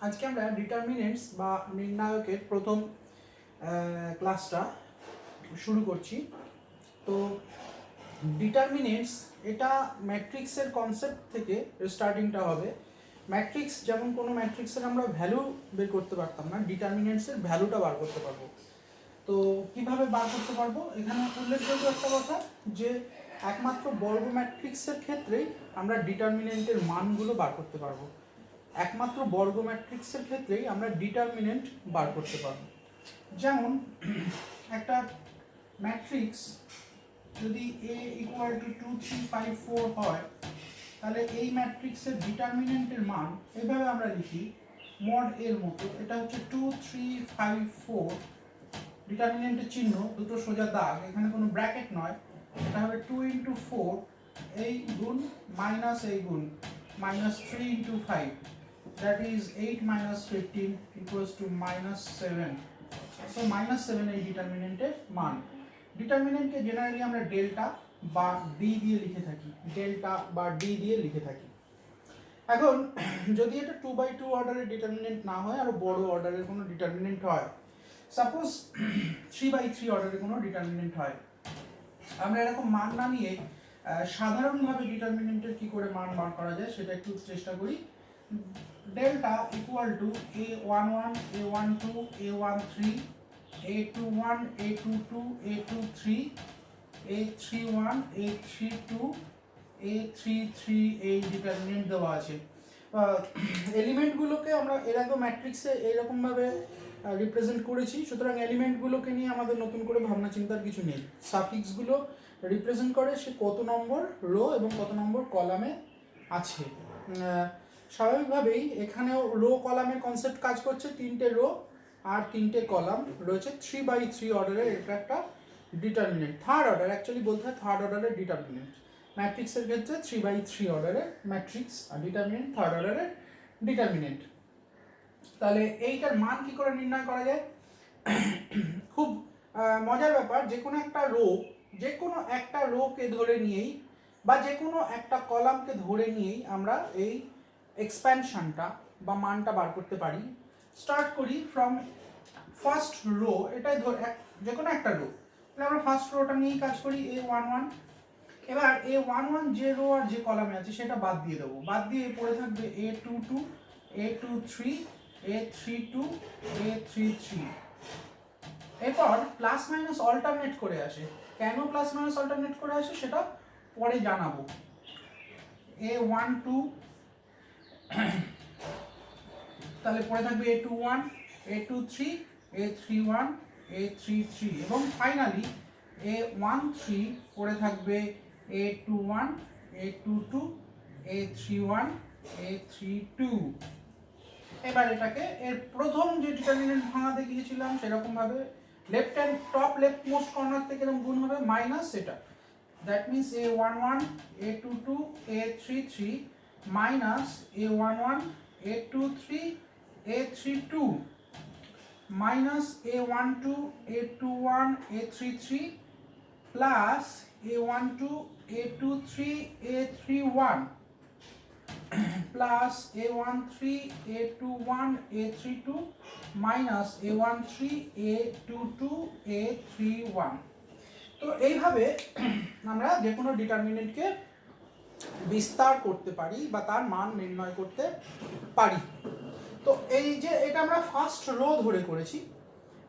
আজকে আমরা ডিটারমিনেন্টস বা নির্ণায়কের প্রথম ক্লাসটা শুরু করছি। তো ডিটারমিনেন্টস এটা ম্যাট্রিক্সের কনসেপ্ট থেকে স্টার্টিংটা হবে। ম্যাট্রিক্স যেমন কোনো ম্যাট্রিক্সের আমরা ভ্যালু বের করতে পারতাম না, ডিটারমিনেন্টসের ভ্যালুটা বার করতে পারবো। তো কিভাবে বার করতে পারবো, এখানে উল্লেখযোগ্য একটা কথা যে একমাত্র বর্গ ম্যাট্রিক্সের ক্ষেত্রেই আমরা ডিটারমিনেন্টের মানগুলো বার করতে পারবো। একমাত্র বর্গ ম্যাট্রিক্সের ক্ষেত্রেই আমরা ডিটারমিনেন্ট বার করতে পারবো। যেমন একটা ম্যাট্রিক্স যদি a ইকুয়াল টু 2 3 5 4 হয়, তাহলে এই ম্যাট্রিক্সের ডিটারমিনেন্টের মান এভাবে আমরা লিখি মড এর মতো। এটা হচ্ছে 2 3 5 4, ডিটারমিনেন্টের চিহ্ন দুটো সোজা দাগ, এখানে কোনো ব্র্যাকেট নয়। এটা হবে 2 ইন্টু 4 এই গুণ মাইনাস এই গুণ minus 3 into 5, that is 8 minus 15 equals to minus 7. So minus 7 এই ডিটারমিনেন্টের মান। ডিটারমিনেন্টকে জেনারেলি আমরা ডেল্টা বা ডি দিয়ে লিখে থাকি, ডেল্টা বা ডি দিয়ে লিখে থাকি। এখন যদি এটা 2/2 অর্ডারের ডিটারমিনেন্ট না হয়, আরো বড় অর্ডারের কোনো ডিটারমিনেন্ট হয়, সাপোজ 3/3 অর্ডারের কোনো ডিটারমিনেন্ট হয়, আমরা এরকম মান না নিয়ে সাধারণভাবে ডিটারমিনেন্টের কি করে মান বার করা যায় সেটা একটু চেষ্টা করি। Delta equal to a11 a12 a13 a21 a22 a23 a31 a32 a33 এই ডিটারমিনেন্ট দেওয়া আছে। এলিমেন্টগুলোকে আমরা এর আগে ম্যাট্রিক্সে এইরকমভাবে রিপ্রেজেন্ট করেছি, সুতরাং এলিমেন্টগুলোকে নিয়ে আমাদের নতুন করে ভাবনা চিন্তার কিছু নেই। সাফিক্সগুলো রিপ্রেজেন্ট করে সে কত নম্বর রো এবং কত নম্বর কলামে আছে। স্বাভাবিকভাবেই এখানেও রো কলামের কনসেপ্ট কাজ করছে, 3টে রো আর 3টে কলাম রয়েছে। 3/3 অর্ডারের এটা একটা ডিটারমিনেন্ট, থার্ড অর্ডার, অ্যাকচুয়ালি বলতে হয় থার্ড অর্ডারের ডিটারমিনেন্ট। ম্যাট্রিক্সের ক্ষেত্রে 3/3 অর্ডারের ম্যাট্রিক্স আর ডিটারমিনেন্ট থার্ড অর্ডারের ডিটারমিনেন্ট। তাহলে এইটার মান কি করে নির্ণয় করা যায়? খুব মজার ব্যাপার, যে কোনো একটা রোকে ধরে নিয়েই বা যে কোনো একটা কলামকে ধরে নিয়েই আমরা এই এক্সপ্যানশনটা বা মানটা বার করতে পারি। স্টার্ট করি ফ্রম ফার্স্ট রো, এটাই ধরে যে কোনো একটা রো, তাহলে আমরা ফার্স্ট রোটা নিয়েই কাজ করি a11। এবার a11 যে রো আর যে কলামে আছে সেটা বাদ দিয়ে দেবো, বাদ দিয়ে পড়ে থাকবে a22 a23 a32 a33। এরপর প্লাস মাইনাস অল্টারনেট করে আসে। কেন প্লাস মাইনাস অল্টারনেট করে আসে সেটা পরে জানাবো। a12 তাহলে পরে থাকবে a21 a23 a31 a33 এবং ফাইনালি a13 পরে থাকবে a21 a22 a31 a32। এবার এটাকে এর প্রথম যে ডিটারমিনেন্ট ভাঙাতে গিয়েছিলাম সেরকম ভাবে left hand top left most corner থেকে এরকম গুণ হবে মাইনাস এটা, that means a11 a22 a33 minus a11 a23 a32 minus a12 a21 a33 plus a12 a23 a31 plus a13 a21 a32 minus a13 a22 a31। তো এইভাবে আমরা যে কোনো ডিটারমিনেন্টকে বিস্তার করতে পারি বা তার মান নির্ণয় করতে পারি। তো এই যে এটা আমরা ফার্স্ট রো ধরে করেছি,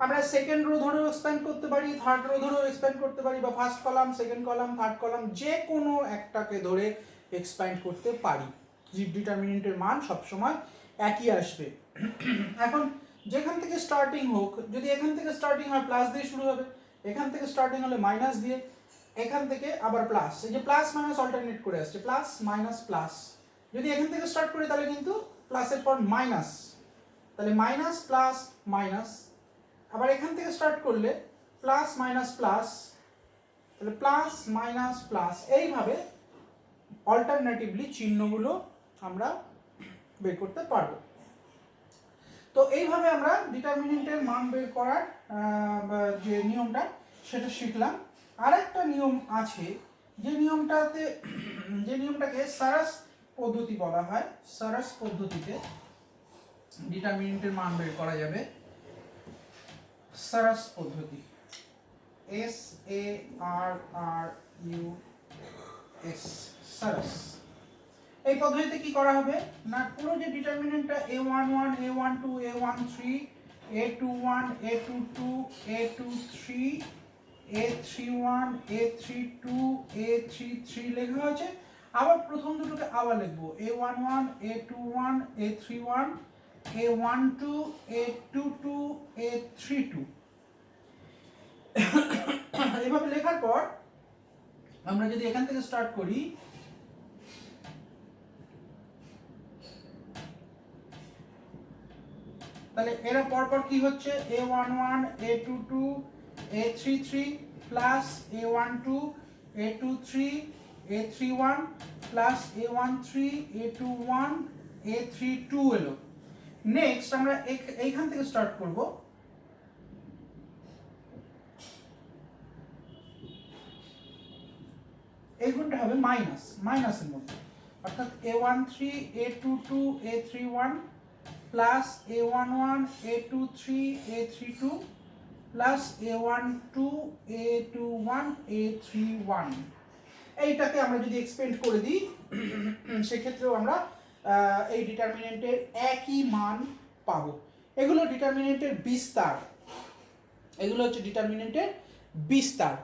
আমরা সেকেন্ড রো ধরেও এক্সপ্যান্ড করতে পারি, থার্ড রো ধরেও এক্সপ্যান্ড করতে পারি, বা first column second column third column যে কোনো একটাকে ধরে এক্সপ্যান্ড করতে পারি। ডিটারমিনেন্টের মান সবসময় একই আসবে। এখন যেখান থেকে স্টার্টিং হোক, যদি এখান থেকে স্টার্টিং হয় প্লাস দিয়ে শুরু হবে, এখান থেকে স্টার্টিং হলে মাইনাস দিয়ে, এখান থেকে আবার প্লাস, এই যে প্লাস মাইনাস অল্টারনেট করে আসছে, প্লাস মাইনাস প্লাস। যদি এখান থেকে স্টার্ট করি তাহলে কিন্তু প্লাসের পর মাইনাস, তাহলে মাইনাস প্লাস মাইনাস। আবার এখান থেকে স্টার্ট করলে প্লাস মাইনাস প্লাস, তাহলে প্লাস মাইনাস প্লাস, এইভাবে অল্টারনেটিভলি চিহ্নগুলো আমরা বের করতে পারবো। তো এইভাবে আমরা ডিটারমিনেন্টের মান বের করার যে নিয়মটা সেটা শিখলাম। আর একটা নিয়ম আছে যে নিয়মটাকে সারাস পদ্ধতি বলা হয়। সারাস পদ্ধতিতে ডিটারমিনেন্টের মান বের করা যাবে সারাস পদ্ধতি, SARRUS, সারাস। এই পদ্ধতিতে কি করা হবে না, পুরো যে ডিটারমিনেন্টটা A11 A12 A13 A21 A22 A23 A31 A32 A33 লেখা হয়েছে, আবার প্রথম দুটোকে আবার লিখবো A11 A21 A31 A12 A22 A32। এইভাবে লেখার পর আমরা যদি এখান থেকে স্টার্ট করি, তাহলে এরা পরপর কি হচ্ছে A11 A22 A33 plus A12 A23 A31 plus A13 A21 A32 এলো। নেক্সট আমরা এইখান থেকে স্টার্ট করব, এই গুণটা হবে মাইনাসের মধ্যে, অর্থাৎ A13 A22 A31 plus A11 A23 A32 plus A12 A21 A31। এইটাকে আমরা যদি এক্সপেন্ড করে দিই সেক্ষেত্রেও আমরা এই ডিটারমিনেন্টের একই মান পাবো। এগুলো ডিটারমিনেন্টের বিস্তার, এগুলো হচ্ছে ডিটারমিনেন্টের বিস্তার।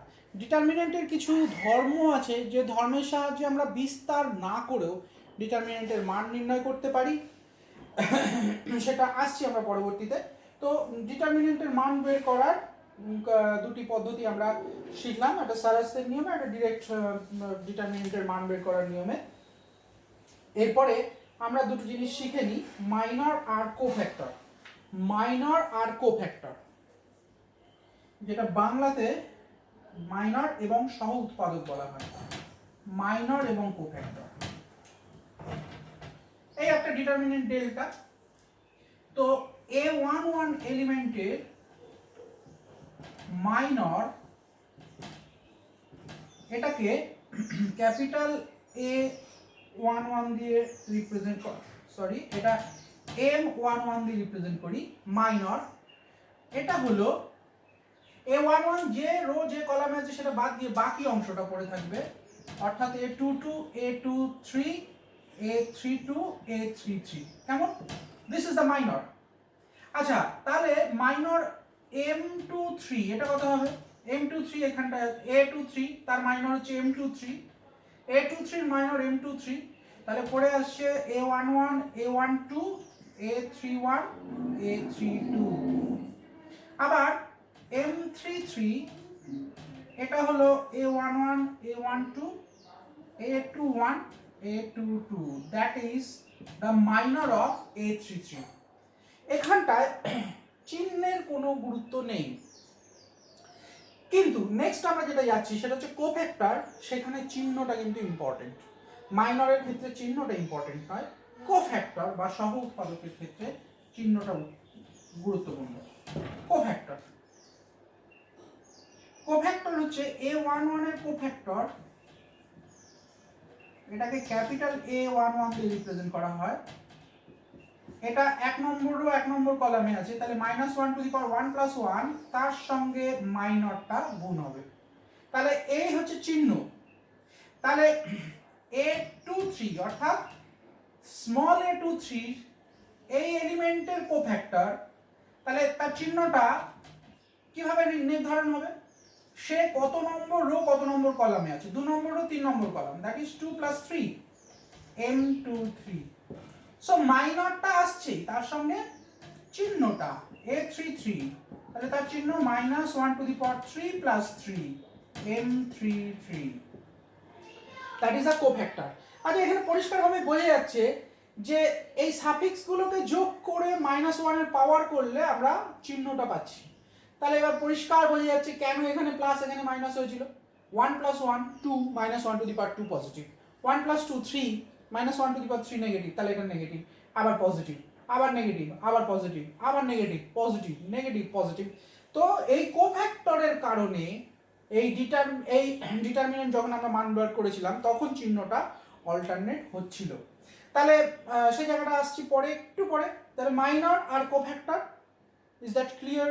ডিটারমিনেন্টের কিছু ধর্ম আছে যে ধর্মের সাহায্যে আমরা বিস্তার না করেও ডিটারমিনেন্টের মান নির্ণয় করতে পারি, সেটা আসছি আমরা পরবর্তীতে। তো ডিটারমিনেন্টের মান বের করার দুটি পদ্ধতি আমরা শিখলাম, একটা সারাসের নিয়মে, একটা ডিরেক্ট ডিটারমিনেন্টের মান বের করার নিয়মে। এরপরে আমরা দুটো জিনিস শিখে নিই, মাইনর আর কোফ্যাক্টর। মাইনর আর কোফ্যাক্টর, যেটা বাংলাতে মাইনর এবং সহ উৎপাদক বলা হয়, মাইনর এবং কোফ্যাক্টর। এই একটা ডিটারমিনেন্ট ডেল্টা, তো A11 এলিমেন্টের মাইনর, এটাকে ক্যাপিটাল A11 দিয়ে রিপ্রেজেন্ট করা, সরি এটা M11 দিয়ে রিপ্রেজেন্ট করি মাইনর। এটা হলো A11 যে রো যে কলামে আছে সেটা বাদ দিয়ে বাকি অংশটা পড়ে থাকবে, অর্থাৎ A22 A23 A32 A33। কেমন? This is the minor. আচ্ছা, তাহলে মাইনর M23 এটা কত হবে? M23 এখানটা A23, তার মাইনর হচ্ছে M23, A23 মাইনর M23, তাহলে পড়ে আসছে A11 A12 A31 A32। আবার M33 এটা হলো A11 A12 A21 A22, that is the minor of A33। এখানটায় চিহ্নের কোনো গুরুত্ব নেই, কিন্তু নেক্সট আমরা যেটা যাচ্ছি সেটা হচ্ছে কোফ্যাক্টর, সেখানে চিহ্নটা কিন্তু ইম্পর্টেন্ট। মাইনরের ক্ষেত্রে চিহ্নটা ইম্পর্টেন্ট নয়, কোফ্যাক্টর বা সহ উৎপাদকের ক্ষেত্রে চিহ্নটা গুরুত্বপূর্ণ। কোফ্যাক্টর, কোফ্যাক্টর হচ্ছে A11 এর কোফ্যাক্টর, এটাকে ক্যাপিটাল A11 দিয়ে রিপ্রেজেন্ট করা হয়। এটা এক নম্বর কলামে আছে, তাহলে -1 টু দি পাওয়ার 1 প্লাস 1, তার সঙ্গে মাইনরটা গুণ হবে, তাহলে এই হচ্ছে চিহ্ন। তাহলে A23 অর্থাৎ স্মল a23 এই এলিমেন্টের কোফ্যাক্টর, তাহলে তার চিহ্নটা কিভাবে নির্ধারণ হবে? সে কত নম্বর রো কত নম্বর কলামে আছে, 2 number row 3 number column, that is 2 plus 3 M23। So মাইনরটা আসছে, তার সঙ্গে চিহ্নটা A33, তাহলে তার চিহ্ন -1 to the power 3 plus 3 M33, that is a cofactor. আচ্ছা, এখানে পরিষ্কারভাবে বোঝা যাচ্ছে যে এই সাফিক্স গুলোকে যোগ করে -1 এর পাওয়ার করলে আমরা চিহ্নটা পাচ্ছি। তাহলে এবার পরিষ্কার বোঝা যাচ্ছে কেন এখানে প্লাস এখানে মাইনাস হয়েছিল। 1 plus 1 2 -1 to the power 2 positive, 1 plus 2 3 -1 to the power 3 negative, তাহলে এটা নেগেটিভ, আবার পজিটিভ, আবার নেগেটিভ, আবার পজিটিভ, আবার নেগেটিভ পজিটিভ নেগেটিভ পজিটিভ। তো এই কোফ্যাক্টরের কারণে এই ডিটারমিনেন্ট যখন আমরা মান বের করেছিলাম তখন চিহ্নটা অল্টারনেট হচ্ছিল। তাহলে সেই জায়গাটা আসছি পরে, একটু পরে। তাহলে মাইনর আর cofactor, is that clear?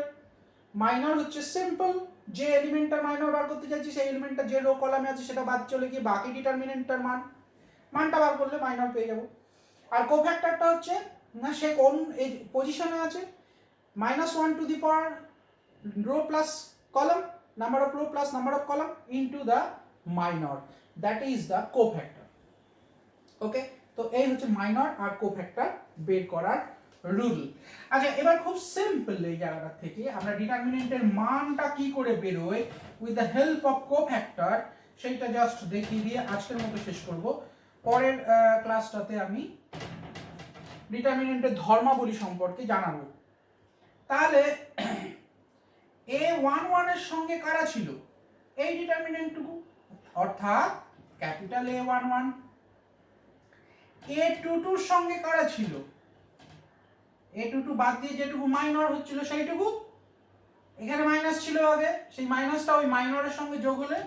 Minor হচ্ছে সিম্পল, যে এলিমেন্টটার মাইনর বার করতে চাইছি সেই এলিমেন্টটা যে রো কলামে আছে সেটা বাদ চলে গিয়ে বাকি ডিটারমিনেন্টটার মানটা বার করলে মাইনর পেয়ে যাব। আর কোফ্যাক্টরটা হচ্ছে না সে কোন এই পজিশনে আছে, -1 to the power row plus column, number of row plus number of column into the minor, that is the cofactor. Okay, তো এই হচ্ছে মাইনর আর কোফ্যাক্টর বের করার রুল। আচ্ছা, এবার খুব সিম্পল এই জায়গাটা থেকে আমরা ডিটারমিনেন্টের মানটা কি করে বেরোয় with the help of cofactor সেইটা জাস্ট দেখিয়ে দিয়ে আজকের মতো শেষ করব। পরের ক্লাসটাতে আমি ডিটারমিনেন্টের ধর্মাবলী সম্পর্কে জানাবো। তাহলে A11 এর সঙ্গে কারা ছিল? এই ডিটারমিনেন্টটুকু, অর্থাৎ ক্যাপিটাল A11। A22 এর সঙ্গে কারা ছিল? A22 বাদ দিয়ে যেটুকু মাইনর হচ্ছিল সেইটুকু, এখানে মাইনাস ছিল আগে, সেই মাইনাসটা ওই মাইনরের সঙ্গে যোগ হলে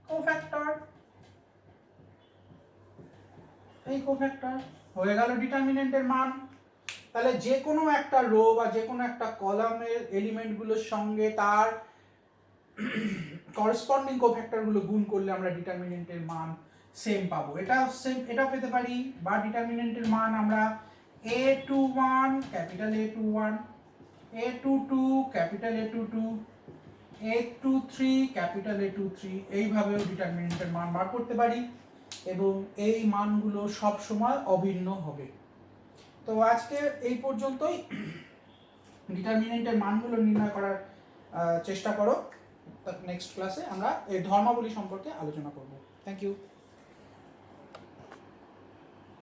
কোফ্যাক্টর, এই কোফ্যাক্টর হয়ে গেল ডিটারমিনেন্টের মান। তাহলে যে কোনো একটা রো বা যে কোনো একটা কলামের এলিমেন্টগুলোর সঙ্গে তার করেসপন্ডিং কোফ্যাক্টরগুলো গুণ করলে আমরা ডিটারমিনেন্টের মান সেম পাবো। এটাও সেম, এটাও পেতে পারি। বা ডিটারমিনেন্টের মান আমরা A21 capital A21, A22 capital A22, A23 capital A23, এইভাবেও ডিটারমিনেন্টের মান বার করতে পারি এবং এই মানগুলো সব সময় অভিন্ন হবে। তো আজকে এই পর্যন্তই। ডিটারমিনেন্টের মানগুলো নির্ণয় করার চেষ্টা করো। নেক্সট ক্লাসে আমরা এই ধর্মাবলী সম্পর্কে আলোচনা করব। Thank you.